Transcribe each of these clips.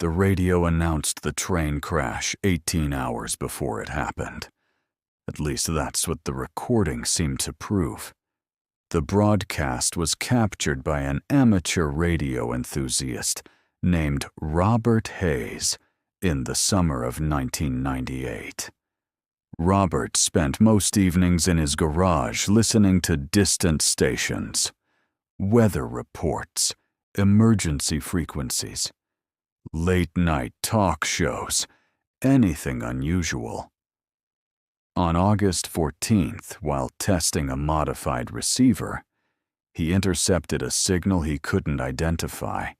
The radio announced the train crash 18 hours before it happened. At least that's what the recording seemed to prove. The broadcast was captured by an amateur radio enthusiast named Robert Hayes in the summer of 1998. Robert spent most evenings in his garage listening to distant stations, weather reports, emergency frequencies, late-night talk shows, anything unusual. On August 14th, while testing a modified receiver, he intercepted a signal he couldn't identify.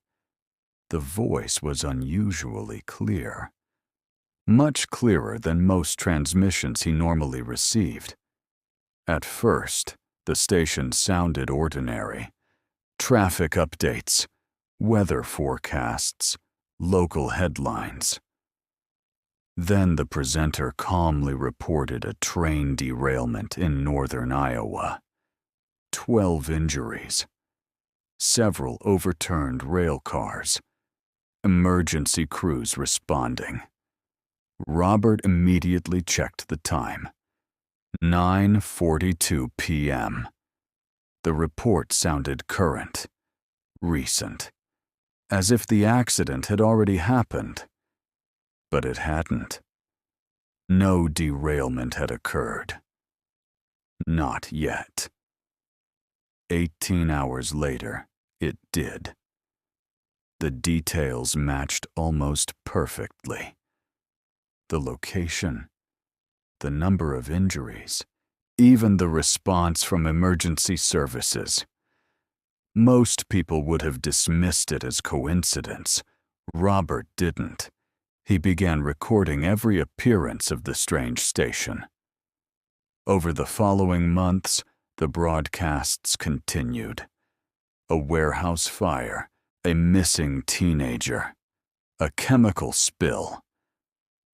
The voice was unusually clear, much clearer than most transmissions he normally received. At first, the station sounded ordinary. Traffic updates, weather forecasts, local headlines. Then the presenter calmly reported a train derailment in northern Iowa. 12 injuries. Several overturned rail cars. Emergency crews responding. Robert immediately checked the time. 9:42 p.m. The report sounded current, recent, as if the accident had already happened. But it hadn't. No derailment had occurred. Not yet. 18 hours later, it did. The details matched almost perfectly. The location, the number of injuries, even the response from emergency services. Most people would have dismissed it as coincidence. Robert didn't. He began recording every appearance of the strange station. Over the following months, the broadcasts continued. A warehouse fire, a missing teenager, a chemical spill,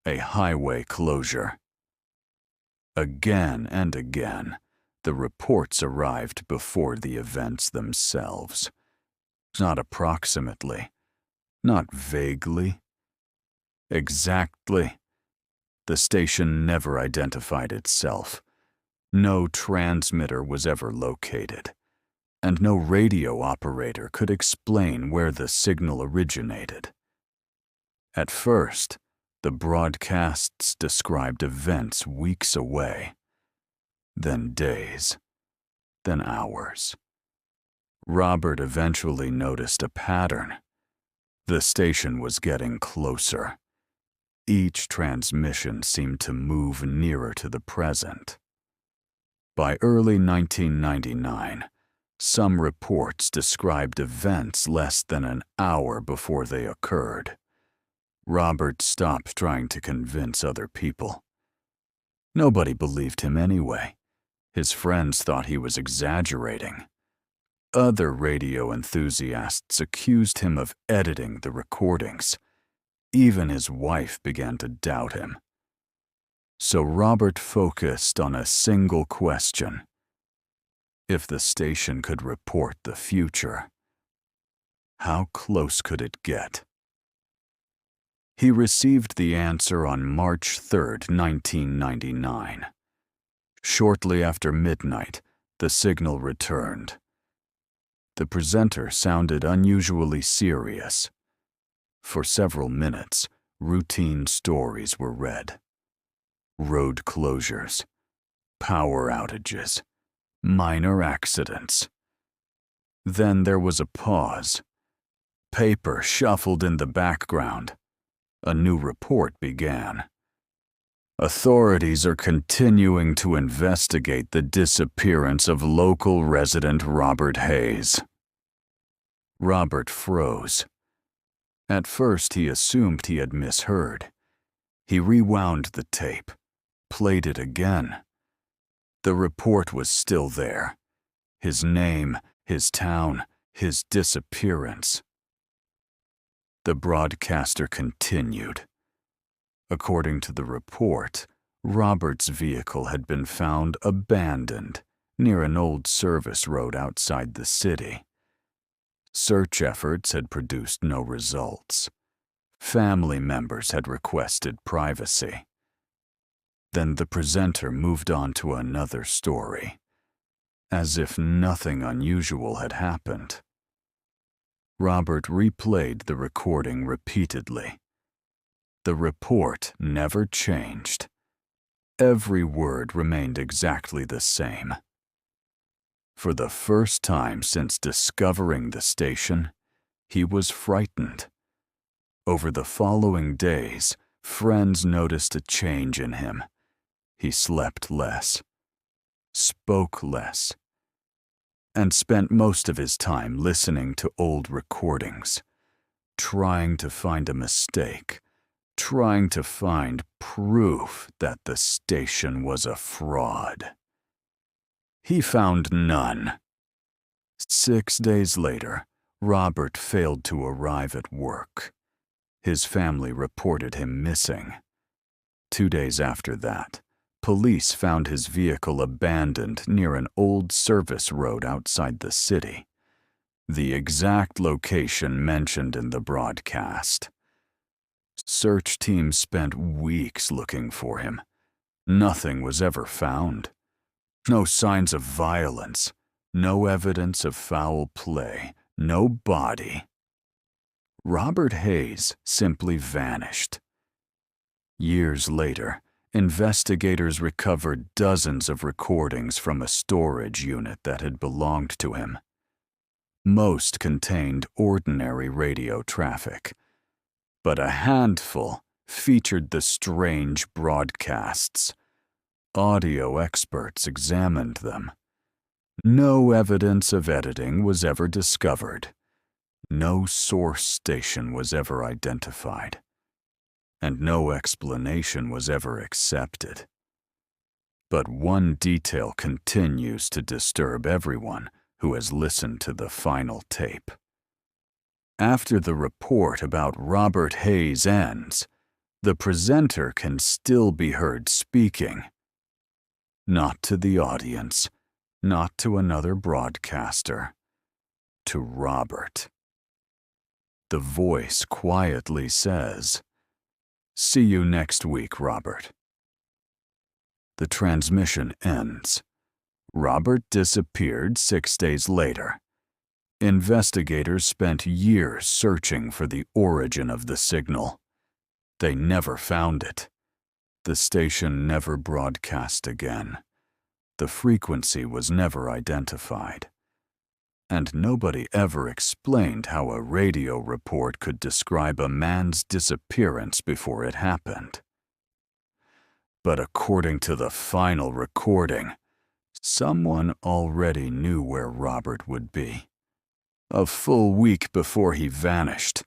a highway closure. Again and again, the reports arrived before the events themselves. Not approximately, not vaguely. Exactly. The station never identified itself. No transmitter was ever located, and no radio operator could explain where the signal originated. At first, the broadcasts described events weeks away, then days, then hours. Robert eventually noticed a pattern. The station was getting closer. Each transmission seemed to move nearer to the present. By early 1999, some reports described events less than an hour before they occurred. Robert stopped trying to convince other people. Nobody believed him anyway. His friends thought he was exaggerating. Other radio enthusiasts accused him of editing the recordings. Even his wife began to doubt him. So Robert focused on a single question. If the station could report the future, how close could it get? He received the answer on March 3, 1999. Shortly after midnight, the signal returned. The presenter sounded unusually serious. For several minutes, routine stories were read. Road closures, power outages, minor accidents. Then there was a pause. Paper shuffled in the background. A new report began. Authorities are continuing to investigate the disappearance of local resident Robert Hayes. Robert froze. At first, he assumed he had misheard. He rewound the tape, played it again. The report was still there. His name, his town, his disappearance. The broadcaster continued. According to the report, Robert's vehicle had been found abandoned near an old service road outside the city. Search efforts had produced no results. Family members had requested privacy. Then the presenter moved on to another story, as if nothing unusual had happened. Robert replayed the recording repeatedly. The report never changed. Every word remained exactly the same. For the first time since discovering the station, he was frightened. Over the following days, friends noticed a change in him. He slept less, spoke less, and spent most of his time listening to old recordings, trying to find a mistake, trying to find proof that the station was a fraud. He found none. 6 days later, Robert failed to arrive at work. His family reported him missing. 2 days after that, police found his vehicle abandoned near an old service road outside the city, the exact location mentioned in the broadcast. Search teams spent weeks looking for him. Nothing was ever found. No signs of violence, no evidence of foul play, no body. Robert Hayes simply vanished. Years later, investigators recovered dozens of recordings from a storage unit that had belonged to him. Most contained ordinary radio traffic, but a handful featured the strange broadcasts. Audio experts examined them. No evidence of editing was ever discovered. No source station was ever identified. And no explanation was ever accepted. But one detail continues to disturb everyone who has listened to the final tape. After the report about Robert Hayes ends, the presenter can still be heard speaking. Not to the audience, not to another broadcaster, to Robert. The voice quietly says, "See you next week, Robert." The transmission ends. Robert disappeared 6 days later. Investigators spent years searching for the origin of the signal. They never found it. The station never broadcast again. The frequency was never identified. And nobody ever explained how a radio report could describe a man's disappearance before it happened. But according to the final recording, someone already knew where Robert would be. A full week before he vanished,